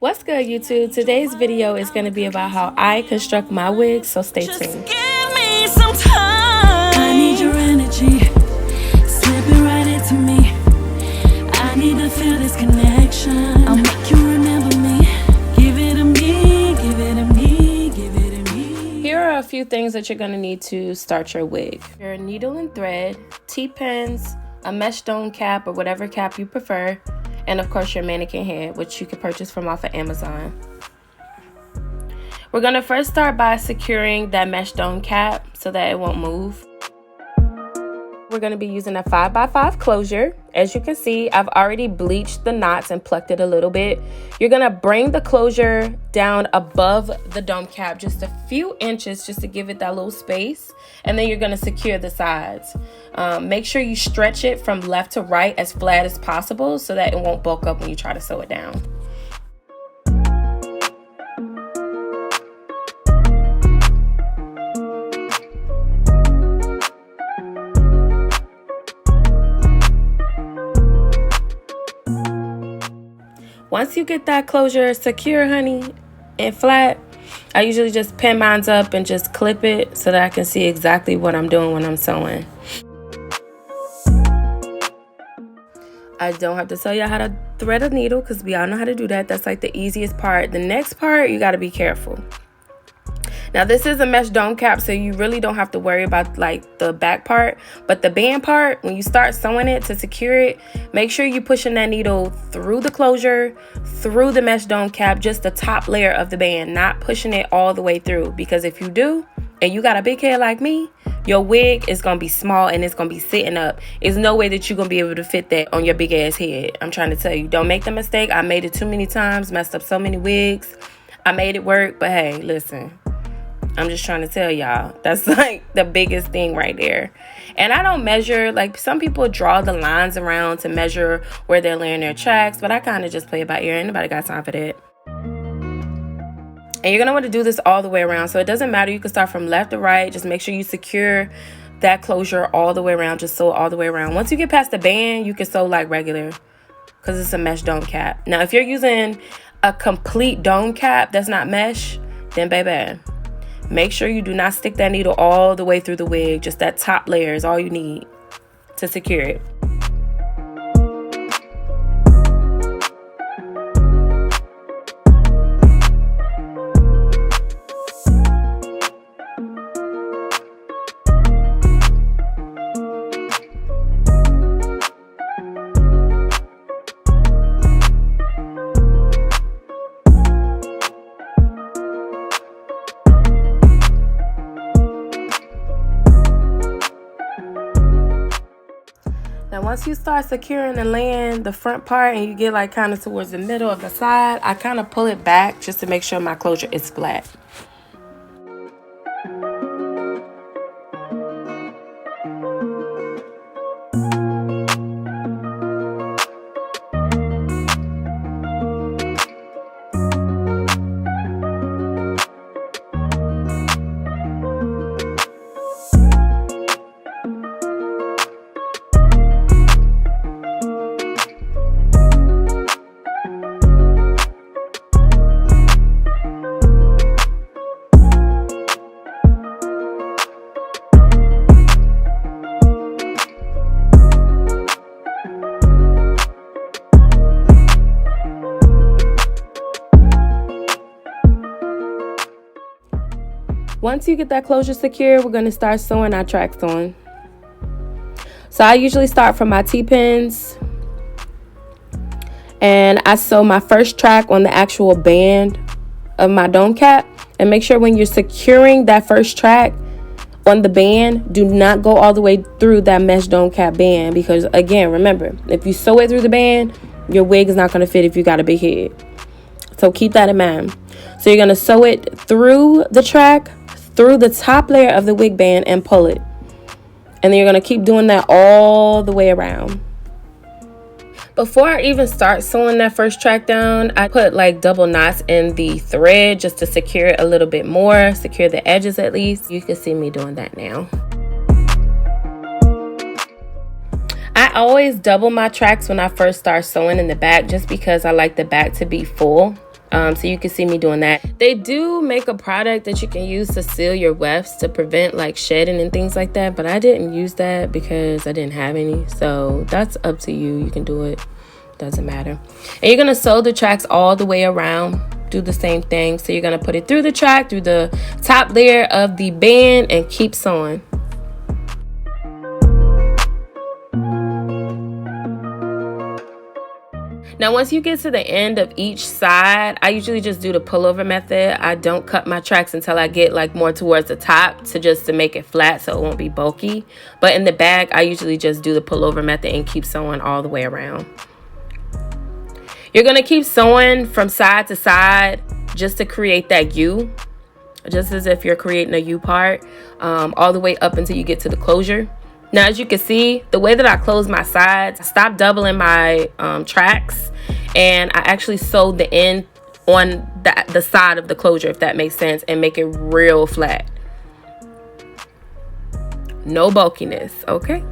What's good, YouTube? Today's video is going to be about how I construct my wigs, so stay tuned. Give me some time. I need your energy, slipping right into me. I need to feel this connection. I'll make you remember me. Give it to me, give it to me, give it to me. Here are a few things that you're going to need to start your wig. Your needle and thread, T-pins, a mesh dome cap or whatever cap you prefer, and of course your mannequin head, which you can purchase from off of Amazon. We're going to first start by securing that mesh dome cap so that it won't move. We're going to be using a 5x5 closure. As you can see, I've already bleached the knots and plucked it a little bit. You're going to bring the closure down above the dome cap just a few inches just to give it that little space. And then you're going to secure the sides. Make sure you stretch it from left to right as flat as possible so that it won't bulk up when you try to sew it down. Once you get that closure secure, honey, and flat, I usually just pin mine up and just clip it so that I can see exactly what I'm doing when I'm sewing. I don't have to tell y'all how to thread a needle because we all know how to do that. That's like the easiest part. The next part, you got to be careful. Now, this is a mesh dome cap, so you really don't have to worry about like the back part. But the band part, when you start sewing it to secure it, make sure you're pushing that needle through the closure, through the mesh dome cap, just the top layer of the band, not pushing it all the way through. Because if you do, and you got a big head like me, your wig is going to be small and it's going to be sitting up. There's no way that you're going to be able to fit that on your big ass head. I'm trying to tell you, don't make the mistake. I made it too many times, messed up so many wigs. I made it work, but hey, listen. I'm just trying to tell y'all, that's like the biggest thing right there. And I don't measure, like some people draw the lines around to measure where they're laying their tracks, but I kind of just play it by ear. Ain't nobody got time for that. And you're going to want to do this all the way around. So it doesn't matter. You can start from left to right. Just make sure you secure that closure all the way around. Just sew all the way around. Once you get past the band, you can sew like regular because it's a mesh dome cap. Now, if you're using a complete dome cap that's not mesh, then baby, make sure you do not stick that needle all the way through the wig. Just that top layer is all you need to secure it. Now, once you start securing and laying the front part and you get like kind of towards the middle of the side, I kind of pull it back just to make sure my closure is flat. Once you get that closure secure, we're going to start sewing our tracks on. So I usually start from my T-pins and I sew my first track on the actual band of my dome cap. And make sure when you're securing that first track on the band, do not go all the way through that mesh dome cap band. Because again, remember, if you sew it through the band, your wig is not going to fit if you got a big head. So keep that in mind. So you're going to sew it through the track, through the top layer of the wig band and pull it. And then you're going to keep doing that all the way around. Before I even start sewing that first track down, I put like double knots in the thread just to secure it a little bit more, secure the edges at least. You can see me doing that now. I always double my tracks when I first start sewing in the back just because I like the back to be full. So you can see me doing that. They do make a product that you can use to seal your wefts to prevent like shedding and things like that, but I didn't use that because I didn't have any. So that's up to you. You can do it, doesn't matter. And you're gonna sew the tracks all the way around. Do the same thing. So you're gonna put it through the track, through the top layer of the band, and keep sewing. Now, once you get to the end of each side, I usually just do the pullover method. I don't cut my tracks until I get like more towards the top to make it flat so it won't be bulky. But in the back, I usually just do the pullover method and keep sewing all the way around. You're going to keep sewing from side to side just to create that U, just as if you're creating a U part, all the way up until you get to the closure. Now, as you can see, the way that I close my sides, I stopped doubling my tracks, and I actually sewed the end on the side of the closure, if that makes sense, and make it real flat. No bulkiness, okay?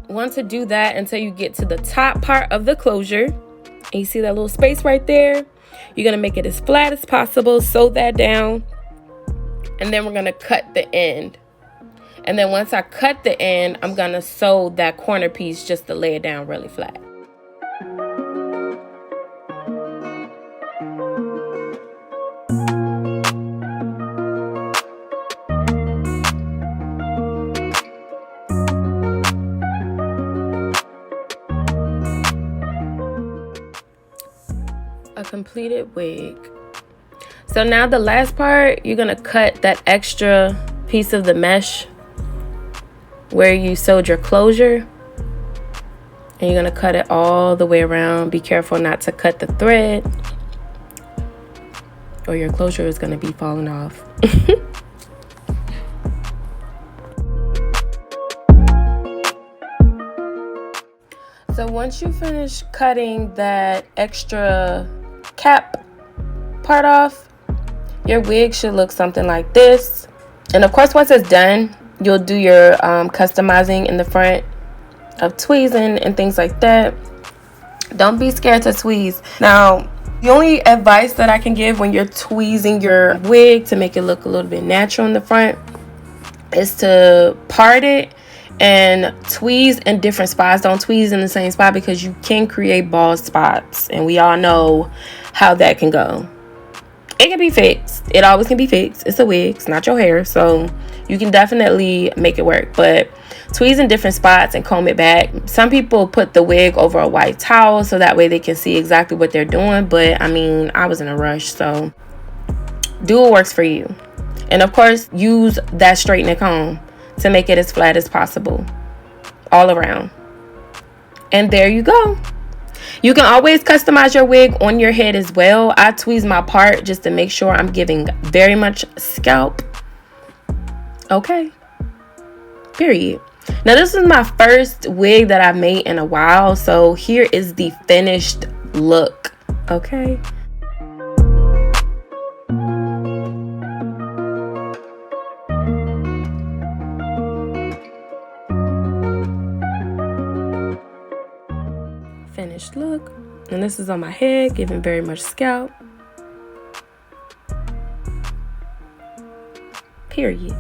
Want to do that until you get to the top part of the closure, and you see that little space right there. You're going to make it as flat as possible, sew that down. And then we're going to cut the end. And then once I cut the end, I'm going to sew that corner piece just to lay it down really flat. A completed wig. So now the last part, you're going to cut that extra piece of the mesh where you sewed your closure. And you're going to cut it all the way around. Be careful not to cut the thread, or your closure is going to be falling off. So once you finish cutting that extra cap part off, your wig should look something like this. And of course, once it's done, you'll do your customizing in the front of tweezing and things like that. Don't be scared to tweeze. Now, the only advice that I can give when you're tweezing your wig to make it look a little bit natural in the front is to part it and tweeze in different spots. Don't tweeze in the same spot, because you can create bald spots, and we all know how that can go. It can be fixed. It always can be fixed. It's a wig. It's not your hair. So you can definitely make it work. But tweeze in different spots and comb it back. Some people put the wig over a white towel so that way they can see exactly what they're doing. But I mean, I was in a rush. So do what works for you. And of course, use that straightening comb to make it as flat as possible all around. And there you go. You can always customize your wig on your head as well. I tweeze my part just to make sure I'm giving very much scalp. Okay. Period. Now, this is my first wig that I've made in a while. So here is the finished look. Okay. Finished look. And this is on my head, giving very much scalp. Period.